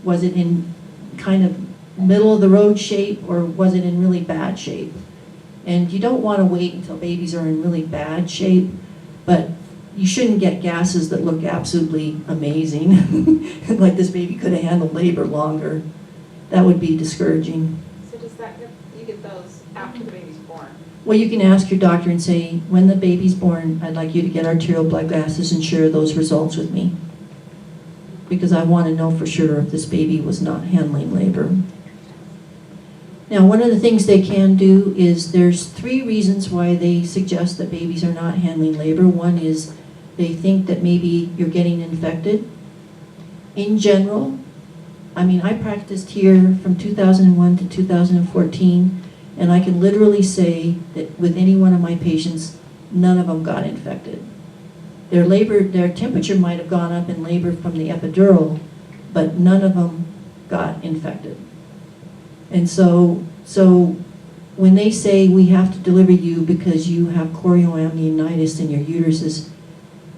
Was it in kind of middle of the road shape, or was it in really bad shape? And you don't want to wait until babies are in really bad shape, but you shouldn't get gases that look absolutely amazing, like this baby could have handled labor longer. That would be discouraging. So does that you get those after the baby's born? Well, you can ask your doctor and say, when the baby's born, I'd like you to get arterial blood gases and share those results with me, because I want to know for sure if this baby was not handling labor. Now, one of the things they can do is, there's 3 reasons why they suggest that babies are not handling labor. One is they think that maybe you're getting infected. In general, I mean, I practiced here from 2001 to 2014, and I can literally say that with any one of my patients, none of them got infected. Their temperature might have gone up in labor from the epidural, but none of them got infected. And so when they say we have to deliver you because you have chorioamnionitis and your uterus is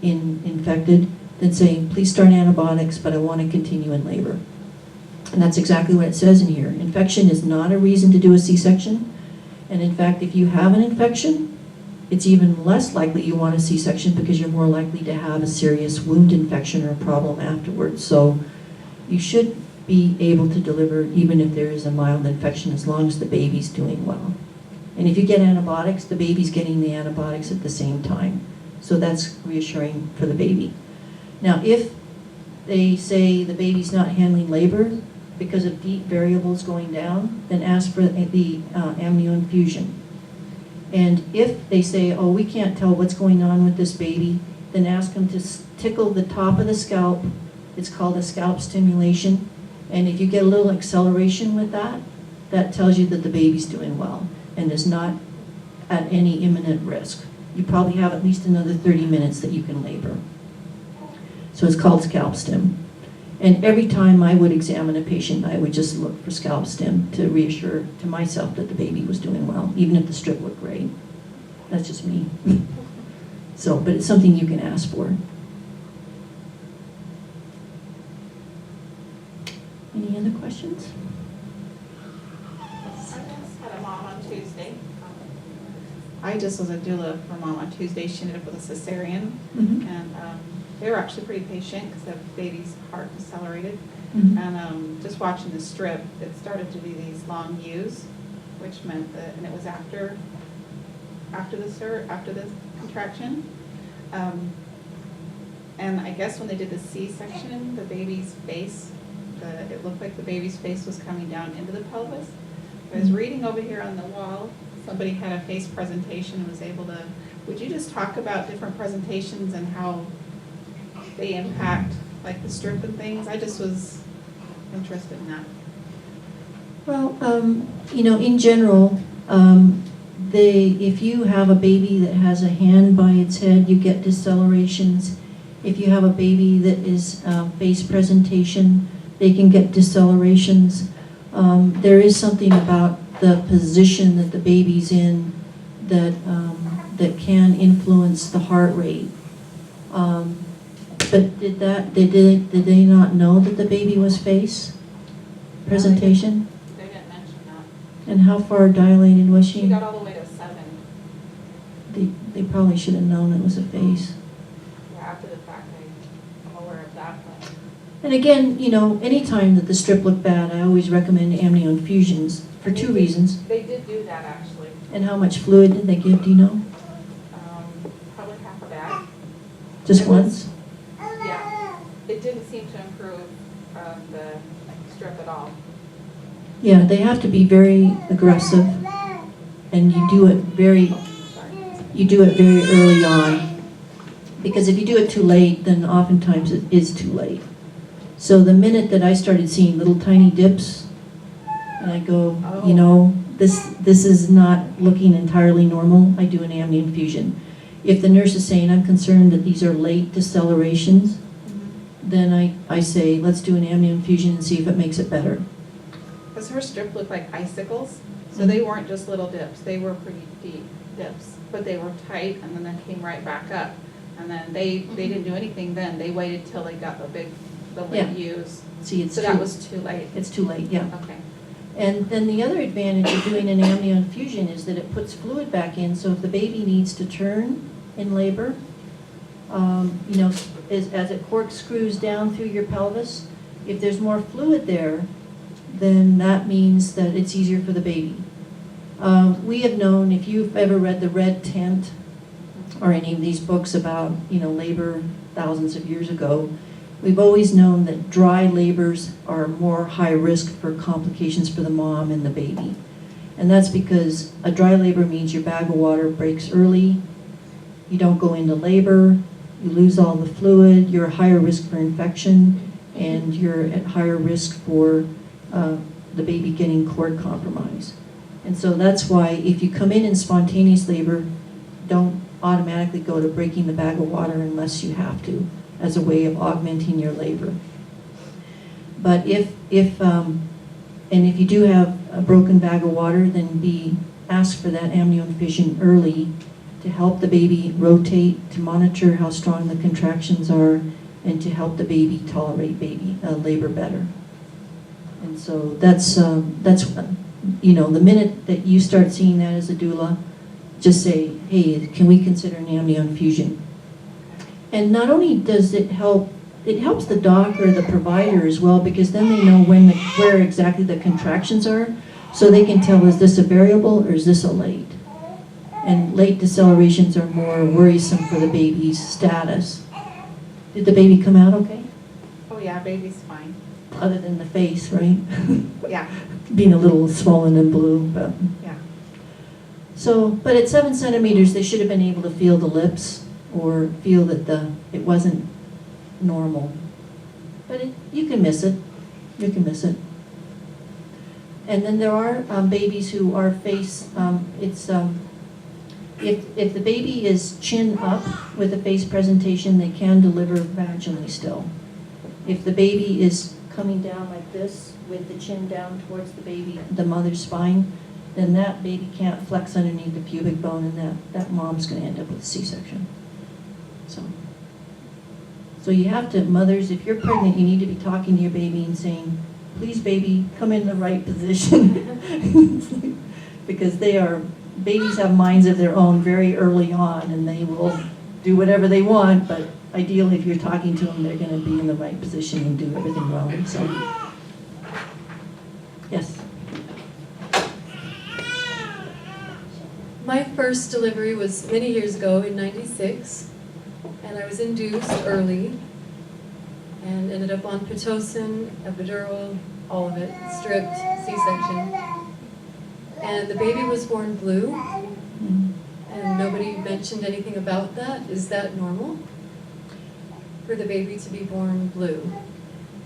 infected, then saying, please start antibiotics, but I want to continue in labor. And that's exactly what it says in here. Infection is not a reason to do a C-section. And in fact, if you have an infection, it's even less likely you want a C-section, because you're more likely to have a serious wound infection or a problem afterwards. So you should be able to deliver even if there is a mild infection, as long as the baby's doing well. And if you get antibiotics, the baby's getting the antibiotics at the same time. So that's reassuring for the baby. Now, if they say the baby's not handling labor because of deep variables going down, then ask for the amnioinfusion. And if they say, oh, we can't tell what's going on with this baby, then ask them to tickle the top of the scalp. It's called a scalp stimulation. And if you get a little acceleration with that, that tells you that the baby's doing well and is not at any imminent risk. You probably have at least another 30 minutes that you can labor. So it's called scalp stim. And every time I would examine a patient, I would just look for scalp stim to reassure to myself that the baby was doing well, even if the strip looked great. That's just me. So, but it's something you can ask for. Any other questions? I just had a mom on Tuesday. I just was a doula for mom on Tuesday. She ended up with a cesarean, and they were actually pretty patient because the baby's heart decelerated. And just watching the strip, it started to do these long U's, which meant that, and it was after the contraction. And I guess when they did the C-section, the baby's face, it looked like the baby's face was coming down into the pelvis. I was reading over here on the wall, somebody had a face presentation and was able to, would you just talk about different presentations and how they impact like the strip and things? I just was interested in that. Well, you know, in general, if you have a baby that has a hand by its head, you get decelerations. If you have a baby that is face presentation, they can get decelerations. There is something about the position that the baby's in that that can influence the heart rate. But did they not know that the baby was face presentation? They didn't mention that. And how far dilated was she? She got all the way to 7. They probably should have known it was a face. Yeah, after the fact, I'm aware of that. But And again, you know, anytime that the strip looked bad, I always recommend amnioinfusions for 2 reasons. they did do that actually. And how much fluid did they give, do you know? Probably half a bag. Just It was- once? Yeah. It didn't seem to improve the strip at all. Yeah, they have to be very aggressive, and you do it very early on, because if you do it too late, then oftentimes it is too late. So the minute that I started seeing little tiny dips, and I go, you know, this is not looking entirely normal, I do an amnioinfusion. If the nurse is saying, I'm concerned that these are late decelerations, then I say, let's do an amnioinfusion and see if it makes it better. Because her strip looked like icicles, so they weren't just little dips, they were pretty deep dips, but they were tight, and then they came right back up. And then they didn't do anything then, they waited till they got the big the Yeah. late use. See, it's So that was too late. it's too late, yeah. Okay. And then the other advantage of doing an amnion infusion is that it puts fluid back in, so if the baby needs to turn in labor, you know, as it corkscrews down through your pelvis, if there's more fluid there, then that means that it's easier for the baby. We have known, if you've ever read The Red Tent or any of these books about, you know, labor thousands of years ago, we've always known that dry labors are more high risk for complications for the mom and the baby. And that's because a dry labor means your bag of water breaks early, you don't go into labor, you lose all the fluid, you're at higher risk for infection, and you're at higher risk for the baby getting cord compromise. And so that's why if you come in spontaneous labor, don't automatically go to breaking the bag of water unless you have to, as a way of augmenting your labor. But if you do have a broken bag of water, then ask for that amnion fission early to help the baby rotate, to monitor how strong the contractions are, and to help the baby tolerate labor better. And so that's you know, the minute that you start seeing that as a doula, just say, hey, can we consider an amnion infusion? And not only does it help, it helps the doc or the provider as well, because then they know where exactly the contractions are, so they can tell, is this a variable or is this a late? And late decelerations are more worrisome for the baby's status. Did the baby come out okay? Oh yeah, baby's fine. Other than the face, right? Yeah. Being a little swollen and blue, but. Yeah. So, but at 7 centimeters, they should have been able to feel the lips or feel that it wasn't normal. But you can miss it. You can miss it. And then there are babies who are face, if the baby is chin up with a face presentation, they can deliver vaginally still. If the baby is coming down like this with the chin down towards the mother's spine, then that baby can't flex underneath the pubic bone, and that mom's going to end up with a C-section. So you have to, mothers, if you're pregnant, you need to be talking to your baby and saying, please baby, come in the right position. Because babies have minds of their own very early on, and they will do whatever they want, but ideally if you're talking to them, they're going to be in the right position and do everything well. So, yes. My first delivery was many years ago in '96, and I was induced early and ended up on Pitocin, epidural, all of it, stripped, C-section. And the baby was born blue, and nobody mentioned anything about that. Is that normal for the baby to be born blue?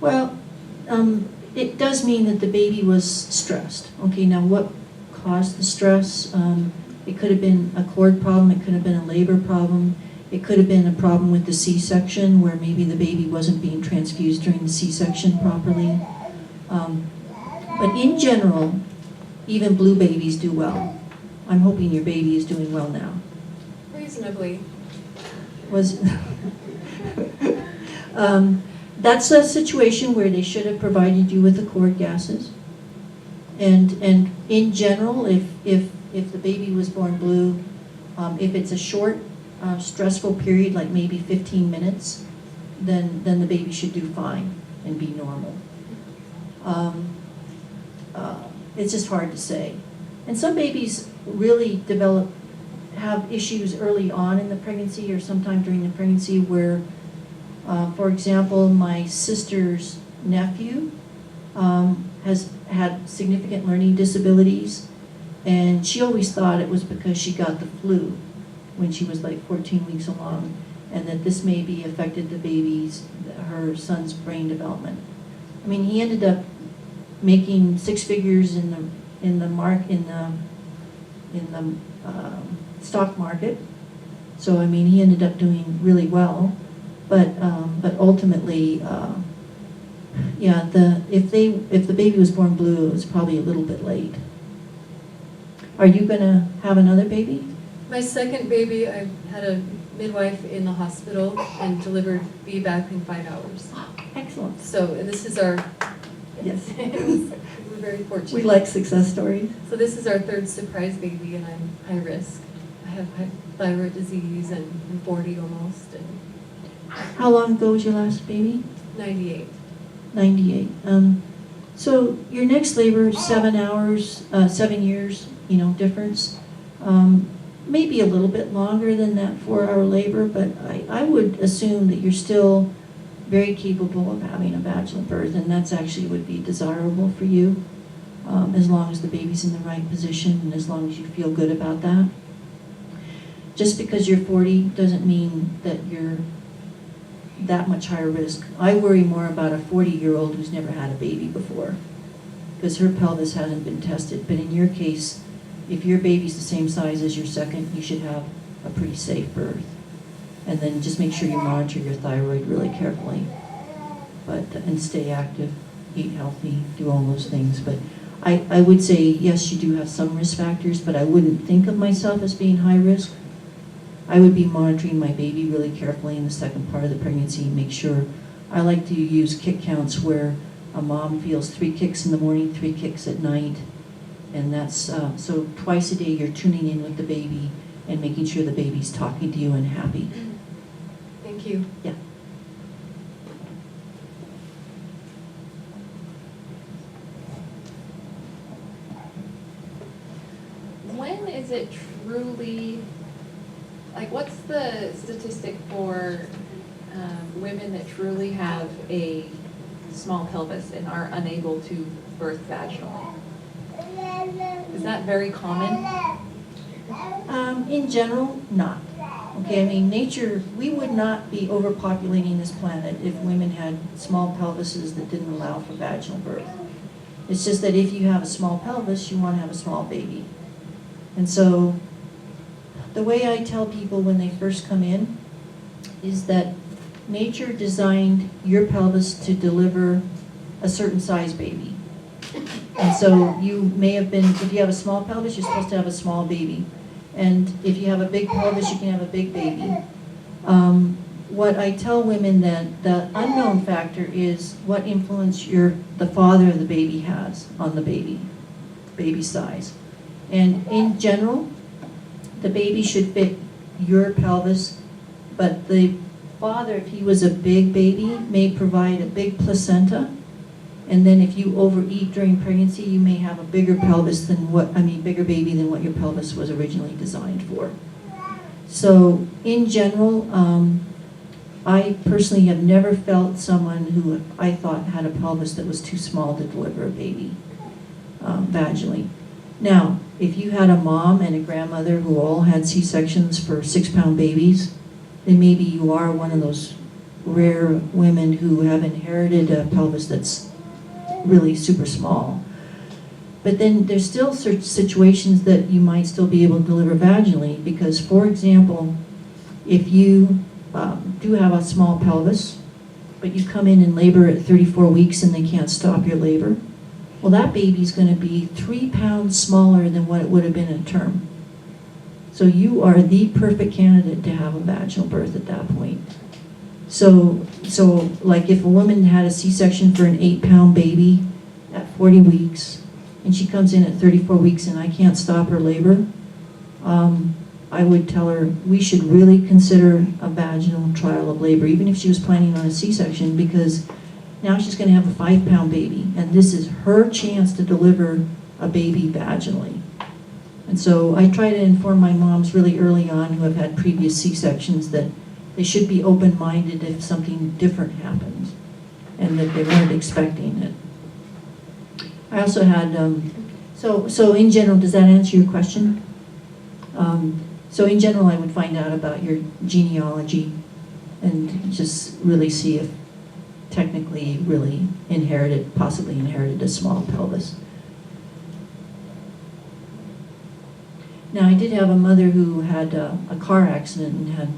Well, it does mean that the baby was stressed. Okay, now what caused the stress? It could have been a cord problem, it could have been a labor problem, it could have been a problem with the C-section where maybe the baby wasn't being transfused during the C-section properly. But in general, even blue babies do well. I'm hoping your baby is doing well now. Reasonably. That's a situation where they should have provided you with the cord gases. And in general, if the baby was born blue, if it's a short, stressful period, like maybe 15 minutes, then the baby should do fine and be normal. It's just hard to say. And some babies really have issues early on in the pregnancy or sometime during the pregnancy where, for example, my sister's nephew has had significant learning disabilities, and she always thought it was because she got the flu when she was like 14 weeks along, and that this maybe affected her son's brain development. I mean, he ended up making 6 figures in the stock market. So I mean, he ended up doing really well, but ultimately, yeah, if the baby was born blue, it was probably a little bit late. Are you gonna have another baby? My second baby, I had a midwife in the hospital and delivered B back in 5 hours. Excellent. So and this is our, Yes. we're very fortunate. We like success stories. So this is our third surprise baby, and I'm high risk. I have thyroid disease and I'm 40 almost, and How long ago was your last baby? 98. 98. So your next labor, 7 hours, 7 years, difference. Maybe a little bit longer than that 4-hour labor, but I would assume that you're still very capable of having a vaginal birth, and that's actually would be desirable for you, as long as the baby's in the right position and as long as you feel good about that. Just because you're 40 doesn't mean that you're that much higher risk. I worry more about a 40-year-old who's never had a baby before, because her pelvis hasn't been tested. But in your case, if your baby's the same size as your second, you should have a pretty safe birth. And then just make sure you monitor your thyroid really carefully. And stay active, eat healthy, do all those things. But I would say, yes, you do have some risk factors, but I wouldn't think of myself as being high risk. I would be monitoring my baby really carefully in the second part of the pregnancy, make sure. I like to use kick counts where a mom feels 3 kicks in the morning, 3 kicks at night. And that's, so twice a day you're tuning in with the baby and making sure the baby's talking to you and happy. Thank you. Yeah. When is it truly, like, what's the statistic for women that truly have a small pelvis and are unable to birth vaginally? Is that very common? In general, not. Okay, I mean, nature, we would not be overpopulating this planet if women had small pelvises that didn't allow for vaginal birth. It's just that if you have a small pelvis, you want to have a small baby. And so, the way I tell people when they first come in is that nature designed your pelvis to deliver a certain size baby. And so you may have been, if you have a small pelvis, you're supposed to have a small baby. And if you have a big pelvis, you can have a big baby. What I tell women that the unknown factor is what influence the father of the baby has on the baby size. And in general, the baby should fit your pelvis, but the father, if he was a big baby, may provide a big placenta. And then if you overeat during pregnancy, you may have a bigger pelvis bigger baby than what your pelvis was originally designed for. So in general, I personally have never felt someone who I thought had a pelvis that was too small to deliver a baby vaginally. Now, if you had a mom and a grandmother who all had C-sections for 6-pound babies, then maybe you are one of those rare women who have inherited a pelvis that's really super small. But then there's still certain situations that you might still be able to deliver vaginally, because, for example, if you do have a small pelvis, but you come in labor at 34 weeks and they can't stop your labor, well, that baby's going to be 3 pounds smaller than what it would have been at term. So you are the perfect candidate to have a vaginal birth at that point. So like if a woman had a C-section for an 8-pound baby at 40 weeks, and she comes in at 34 weeks and I can't stop her labor, I would tell her we should really consider a vaginal trial of labor, even if she was planning on a C-section, because now she's going to have a 5-pound baby, and this is her chance to deliver a baby vaginally. And so I try to inform my moms really early on who have had previous C-sections that they should be open-minded if something different happens, and that they weren't expecting it. I also had, so in general, does that answer your question? So in general, I would find out about your genealogy and just really see if technically really possibly inherited a small pelvis. Now, I did have a mother who had a car accident and had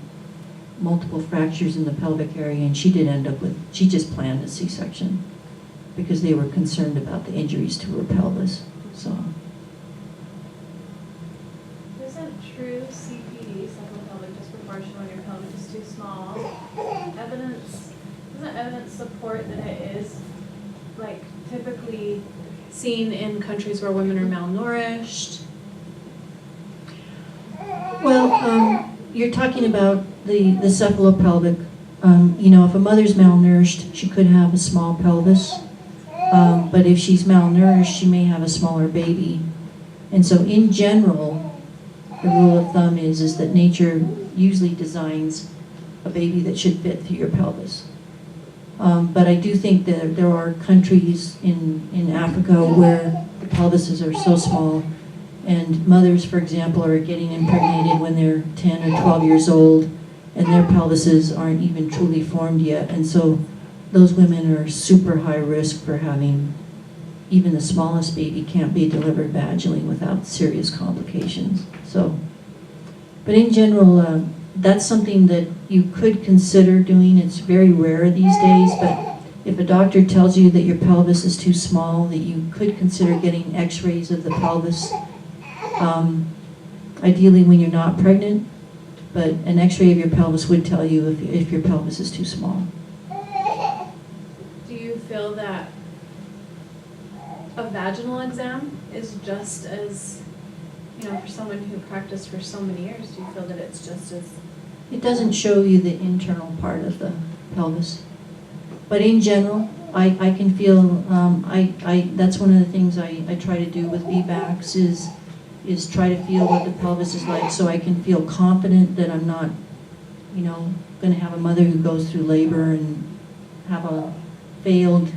multiple fractures in the pelvic area, and she just planned a C-section because they were concerned about the injuries to her pelvis. So. There's a true CPD, supplemental pelvic abortion when your pelvis is too small. Doesn't evidence support that it is like typically seen in countries where women are malnourished? Well, you're talking about the cephalopelvic. You know, if a mother's malnourished, she could have a small pelvis. But if she's malnourished, she may have a smaller baby. And so in general, the rule of thumb is that nature usually designs a baby that should fit through your pelvis. But I do think that there are countries in Africa where the pelvises are so small, and mothers, for example, are getting impregnated when they're 10 or 12 years old, and their pelvises aren't even truly formed yet. And so those women are super high risk for having even the smallest baby can't be delivered vaginally without serious complications. So, but in general, that's something that you could consider doing. It's very rare these days, but if a doctor tells you that your pelvis is too small, that you could consider getting x-rays of the pelvis, ideally when you're not pregnant, but an x-ray of your pelvis would tell you if your pelvis is too small. Do you feel that a vaginal exam is just as, for someone who practiced for so many years, do you feel that it's just as... It doesn't show you the internal part of the pelvis. But in general, I can feel, that's one of the things I try to do with VBACs is try to feel what the pelvis is like so I can feel confident that I'm not, going to have a mother who goes through labor and have a failed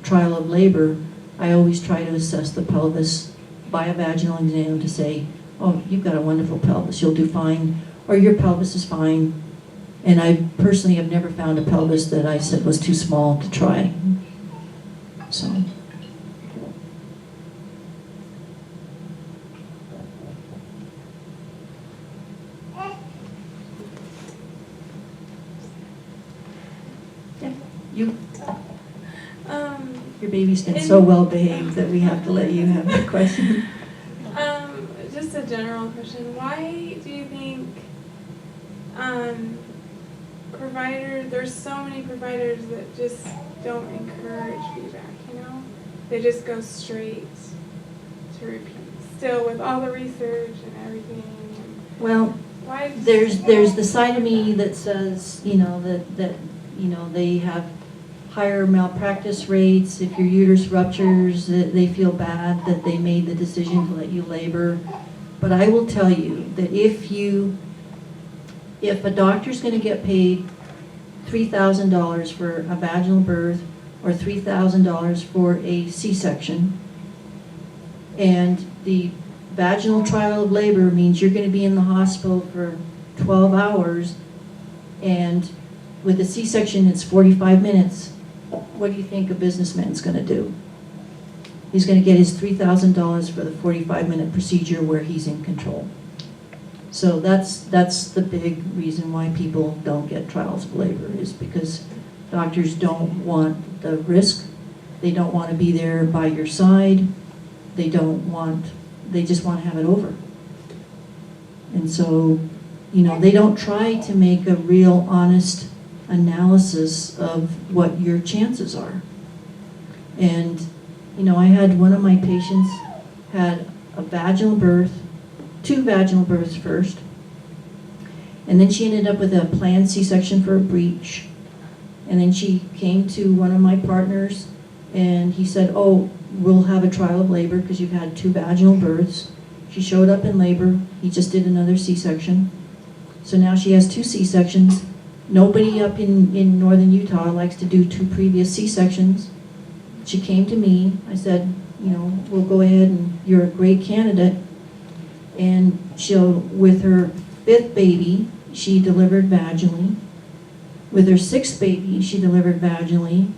trial of labor. I always try to assess the pelvis by a vaginal exam to say, oh, you've got a wonderful pelvis, you'll do fine, or your pelvis is fine. And I personally have never found a pelvis that I said was too small to try. So. Yeah, you. Your baby's been so well behaved that we have to let you have your question. Just a general question. Why do you think there's so many providers that just don't encourage feedback, They just go straight to repeat, still with all the research and everything. Well, why there's the side of me that says, that they have higher malpractice rates. If your uterus ruptures, that they feel bad that they made the decision to let you labor. But I will tell you that if a doctor's going to get paid $3,000 for a vaginal birth or $3,000 for a C-section, and the vaginal trial of labor means you're going to be in the hospital for 12 hours, and with a C-section it's 45 minutes, what do you think a businessman's going to do? He's going to get his $3,000 for the 45-minute procedure where he's in control. So that's the big reason why people don't get trials of labor, is because doctors don't want the risk. They don't want to be there by your side. They just want to have it over. And so, they don't try to make a real honest analysis of what your chances are. And, I had one of my patients had a vaginal birth, 2 vaginal births first, and then she ended up with a planned C-section for a breech. And then she came to one of my partners and he said, oh, we'll have a trial of labor because you've had 2 vaginal births. She showed up in labor. He just did another C-section. So now she has 2 C-sections. Nobody up in northern Utah likes to do 2 previous C-sections. She came to me. I said, we'll go ahead and you're a great candidate. And with her 5th baby, she delivered vaginally. With her 6th baby, she delivered vaginally.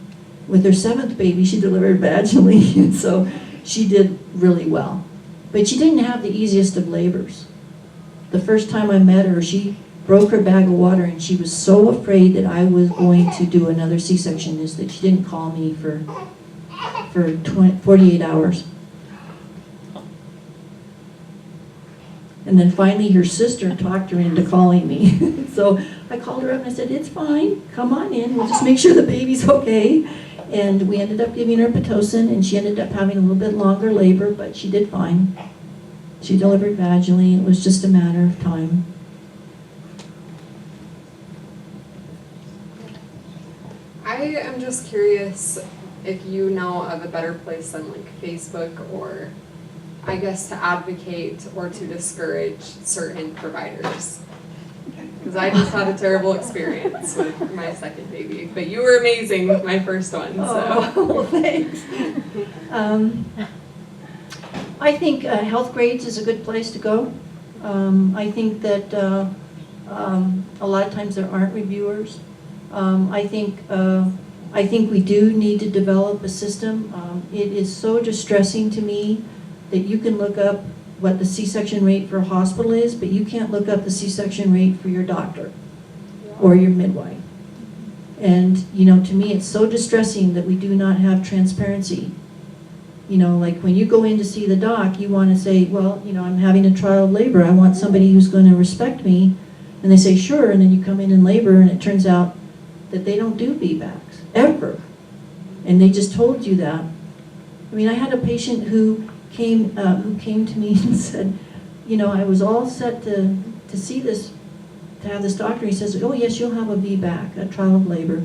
With her 7th baby, she delivered vaginally. And so she did really well. But she didn't have the easiest of labors. The first time I met her, she broke her bag of water and she was so afraid that I was going to do another C-section is that she didn't call me for 48 hours. And then finally her sister talked her into calling me. So I called her up and I said, it's fine, come on in, we'll just make sure the baby's okay. And we ended up giving her Pitocin, and she ended up having a little bit longer labor, but she did fine. She delivered vaginally, it was just a matter of time. I am just curious if you know of a better place than like Facebook, or I guess to advocate or to discourage certain providers. Because I just had a terrible experience with my second baby, but you were amazing with my first one, so. Oh, well, thanks. I think Healthgrades is a good place to go. I think that a lot of times there aren't reviewers. I think we do need to develop a system. It is so distressing to me that you can look up what the C-section rate for a hospital is, but you can't look up the C-section rate for your doctor or your midwife. And, you know, to me, it's so distressing that we do not have transparency. You know, like when you go in to see the doc, you want to say, well, you know, I'm having a trial of labor. I want somebody who's going to respect me. And they say, sure. And then you come in labor, and it turns out that they don't do VBACs, ever. And they just told you that. I mean, I had a patient who came to me and said, you know, I was all set to see this, to have this doctor. He says, oh yes, you'll have a VBAC, a trial of labor.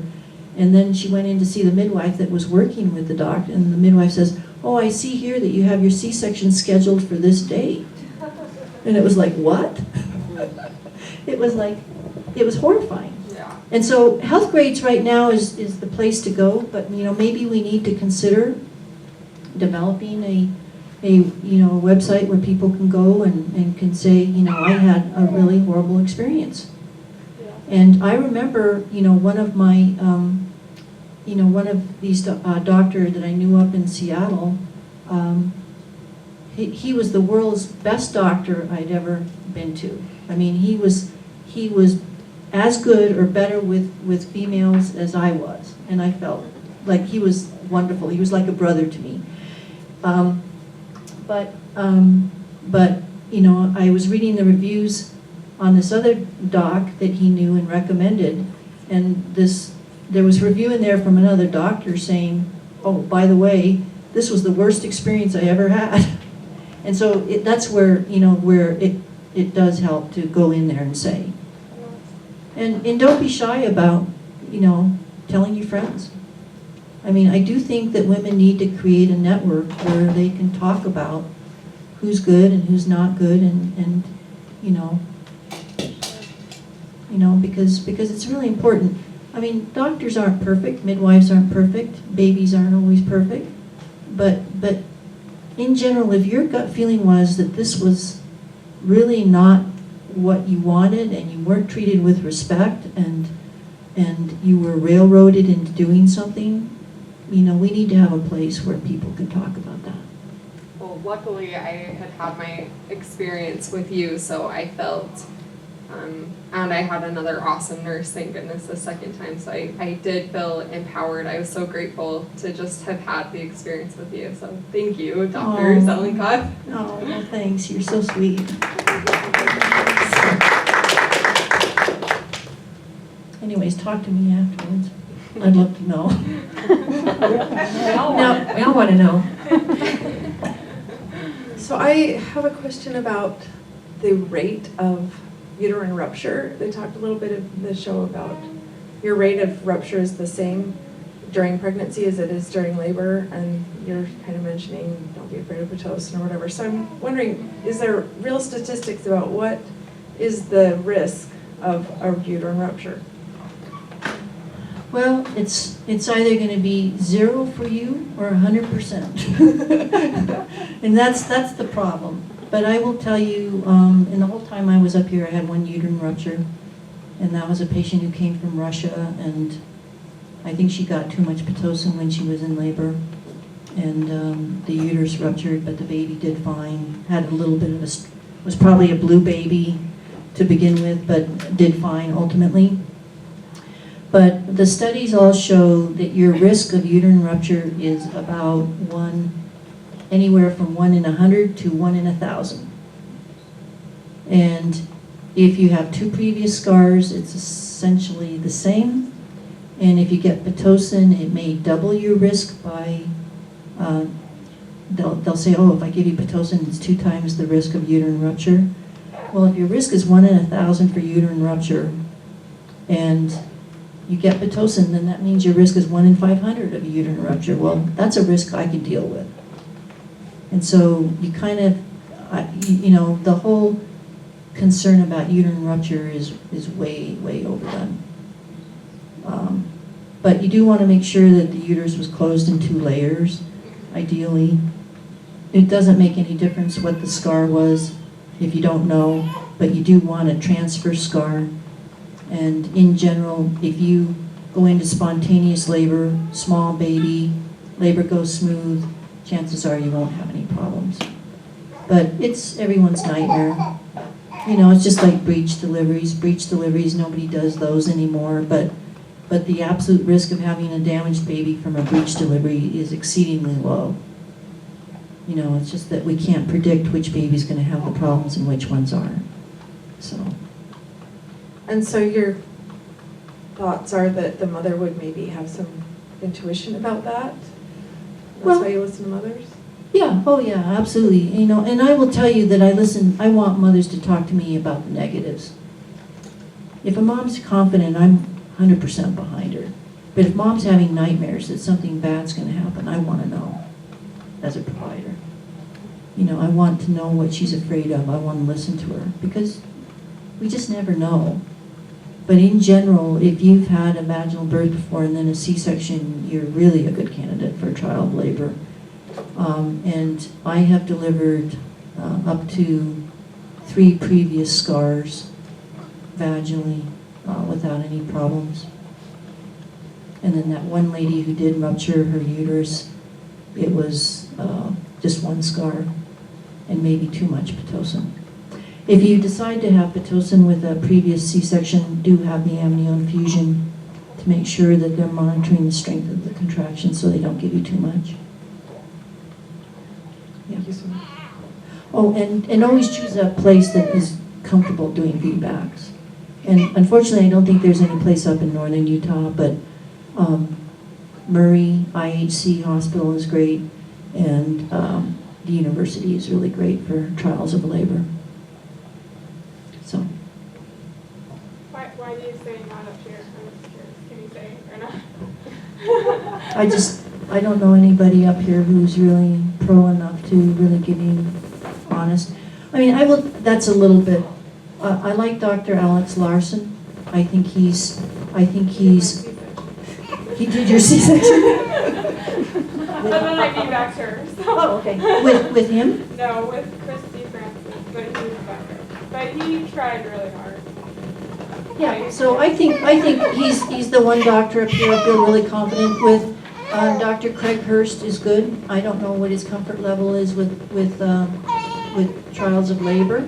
And then she went in to see the midwife that was working with the doctor, and the midwife says, oh, I see here that you have your C-section scheduled for this date. And it was like, what? It was horrifying. Yeah. And so Healthgrades right now is the place to go, but you know, maybe we need to consider developing a website where people can go and can say, you know, I had a really horrible experience. And I remember, you know, one of my, one of these doctor that I knew up in Seattle, he was the world's best doctor I'd ever been to. I mean, he was as good or better with females as I was, and I felt like he was wonderful. He was like a brother to me. But you know, I was reading the reviews on this other doc that he knew and recommended, and there was a review in there from another doctor saying, oh, by the way, this was the worst experience I ever had. And so that's where, you know, where it does help to go in there and say. And don't be shy about, you know, telling your friends. I mean, I do think that women need to create a network where they can talk about who's good and who's not good, and because it's really important. I mean, doctors aren't perfect, midwives aren't perfect, babies aren't always perfect, but in general, if your gut feeling was that this was really not what you wanted, and you weren't treated with respect, and you were railroaded into doing something, you know, we need to have a place where people can talk about that. Well, luckily I had my experience with you, so I felt, and I had another awesome nurse, thank goodness, the second time, so I did feel empowered. I was so grateful to just have had the experience with you, so thank you, Dr. Zelenkov. Oh, well, thanks, you're so sweet. Anyways, talk to me afterwards. I'd love to know. We all want to know. So I have a question about the rate of uterine rupture. They talked a little bit in the show about your rate of rupture is the same during pregnancy as it is during labor, and you're kind of mentioning don't be afraid of Pitocin or whatever. So I'm wondering, is there real statistics about what is the risk of a uterine rupture? Well, it's either going to be 0 for you or 100%, and that's the problem. But I will tell you, in the whole time I was up here, I had one uterine rupture, and that was a patient who came from Russia, and I think she got too much Pitocin when she was in labor, and the uterus ruptured, but the baby did fine. Had a little bit of was probably a blue baby to begin with, but did fine ultimately. But the studies all show that your risk of uterine rupture is about anywhere from 1 in 100 to 1 in 1,000. And if you have 2 previous scars, it's essentially the same. And if you get Pitocin, it may double your risk by, they'll say, oh, if I give you Pitocin, it's 2 times the risk of uterine rupture. Well, if your risk is 1 in 1,000 for uterine rupture, and you get Pitocin, then that means your risk is 1 in 500 of a uterine rupture. Well, that's a risk I can deal with. And so you kind of, you know, the whole concern about uterine rupture is way, way overdone. But you do want to make sure that the uterus was closed in 2 layers, ideally. It doesn't make any difference what the scar was if you don't know, but you do want a transfer scar. And in general, if you go into spontaneous labor, small baby, labor goes smooth, chances are you won't have any problems. But it's everyone's nightmare. You know, it's just like breech deliveries. Breech deliveries, nobody does those anymore, but the absolute risk of having a damaged baby from a breech delivery is exceedingly low. You know, it's just that we can't predict which baby's going to have the problems and which ones aren't. So. And so your thoughts are that the mother would maybe have some intuition about that? That's Well, why you listen to mothers? Yeah, oh yeah, absolutely. You know, and I will tell you that I want mothers to talk to me about the negatives. If a mom's confident, I'm 100% behind her. But if mom's having nightmares that something bad's going to happen, I want to know as a provider. You know, I want to know what she's afraid of. I want to listen to her because we just never know. But in general, if you've had a vaginal birth before and then a C-section, you're really a good candidate for child labor. And I have delivered up to 3 previous scars vaginally without any problems. And then that one lady who did rupture her uterus, it was just 1 scar and maybe too much Pitocin. If you decide to have Pitocin with a previous C-section, do have the amnio infusion to make sure that they're monitoring the strength of the contraction so they don't give you too much. Yeah. Thank you so much. Oh, and always choose a place that is comfortable doing VBACs. And unfortunately, I don't think there's any place up in northern Utah, but Murray IHC Hospital is great, and the university is really great for trials of labor. So. Why do you say not up here? I'm just curious. Can you say or not? I don't know anybody up here who's really pro enough to really give you honest. I mean, that's a little bit, I like Dr. Alex Larson. I think he did your C-section? But then I came back to her. So. Oh, okay. With him? No, with Christy Francis, but he was better. But he tried really hard. Yeah, so I think he's the one doctor up here I feel really confident with. Dr. Craig Hurst is good. I don't know what his comfort level is with trials of labor,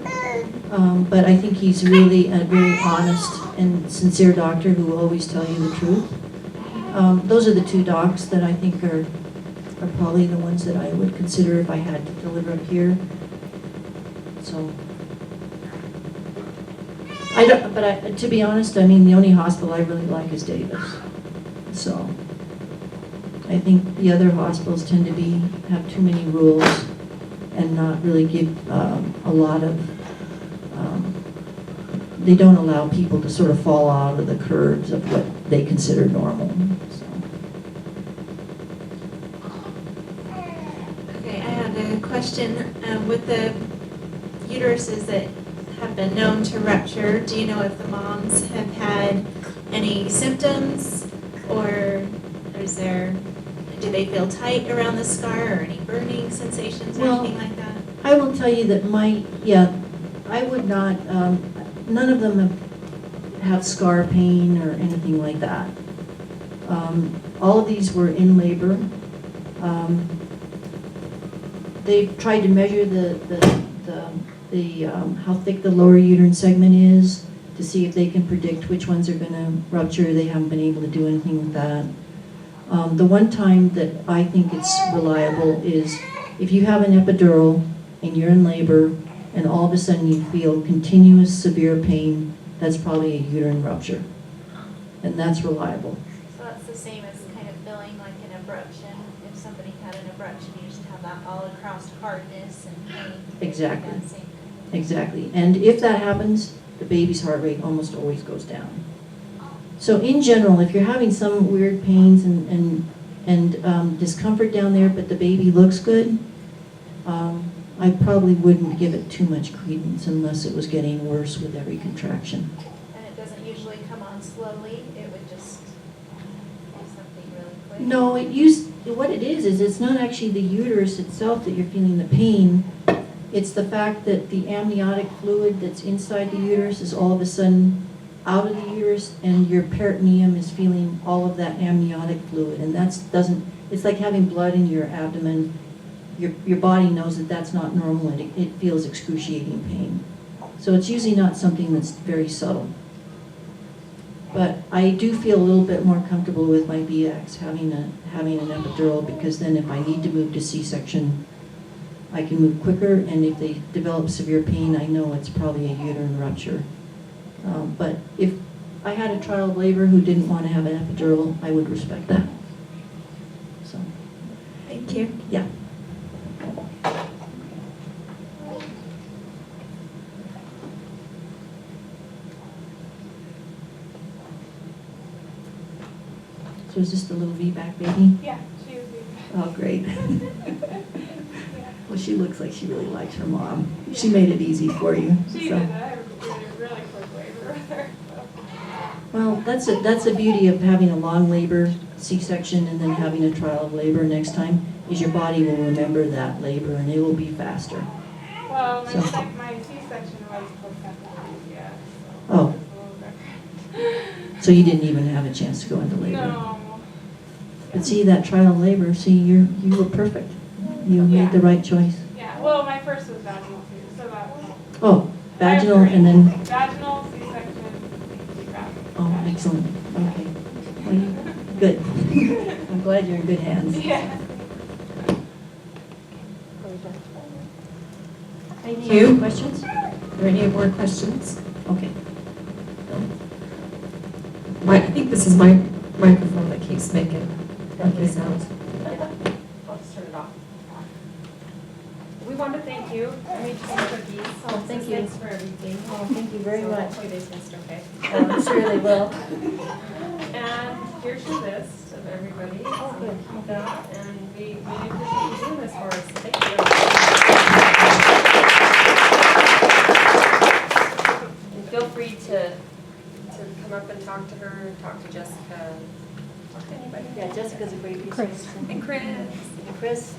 but I think he's really a very honest and sincere doctor who will always tell you the truth. Those are the 2 docs that I think are probably the ones that I would consider if I had to deliver up here. So. To be honest, I mean, the only hospital I really like is Davis. So, I think the other hospitals tend to have too many rules and not really give a lot of, they don't allow people to sort of fall out of the curves of what they consider normal. So. Okay, I have a question. With the uteruses that have been known to rupture, do you know if the moms have had any symptoms, or do they feel tight around the scar, or any burning sensations or anything like that? I will tell you that I would not, none of them have scar pain or anything like that. All of these were in labor. They tried to measure how thick the lower uterine segment is to see if they can predict which ones are going to rupture. They haven't been able to do anything with that. The one time that I think it's reliable is if you have an epidural and you're in labor and all of a sudden you feel continuous severe pain, that's probably a uterine rupture. And that's reliable. So that's the same as kind of feeling like an abruption. If somebody had an abruption, you just have that all across hardness and pain. Exactly. That same kind of- Exactly. And if that happens, the baby's heart rate almost always goes down. So in general, if you're having some weird pains and discomfort down there, but the baby looks good, I probably wouldn't give it too much credence unless it was getting worse with every contraction. And it doesn't usually come on slowly, it would just do something really quick. No, what it is it's not actually the uterus itself that you're feeling the pain. It's the fact that the amniotic fluid that's inside the uterus is all of a sudden out of the uterus, and your peritoneum is feeling all of that amniotic fluid, and it's like having blood in your abdomen. Your body knows that that's not normal, and it feels excruciating pain. So it's usually not something that's very subtle. But I do feel a little bit more comfortable with my VX having an epidural, because then if I need to move to C-section, I can move quicker, and if they develop severe pain, I know it's probably a uterine rupture. But if I had a trial of labor who didn't want to have an epidural, I would respect that. So, Thank you. yeah. So is this the little V-back baby? Yeah, she was Oh, great. yeah. Well, she looks like she really likes her mom. She made it easy for you. She so. did a really quick labor with her. So. Well, that's the beauty of having a long labor, C-section, and then having a trial of labor next time, is your body will remember that labor and it will be faster. Well, So. my C-section was placenta, yeah. So Oh. it was a little different. So you didn't even have a chance to go into labor. No. But see, that trial of labor, see, you were perfect. You Yeah. made the right choice. Yeah, well, my first was vaginal too, so that. Oh, vaginal and then, Vaginal, C-section, vaginal. oh, excellent. Okay. Well, good. I'm glad you're in good hands. Yeah. Any you. other questions? Are there any more questions? Okay. I think this is my microphone that keeps making funky sounds. I'll just turn it off. We want to thank you. I made you some cookies. Oh, thank you. Thanks for everything. Oh, thank you very So much. hopefully they taste okay. I'm sure they will. And here's your list of everybody. Oh, good. Keep that, and we really appreciate you doing this for us. Thank you. And feel free to come up and talk to her, talk to Jessica, talk to anybody. Yeah, Jessica's a great resource. And Chris. And Chris.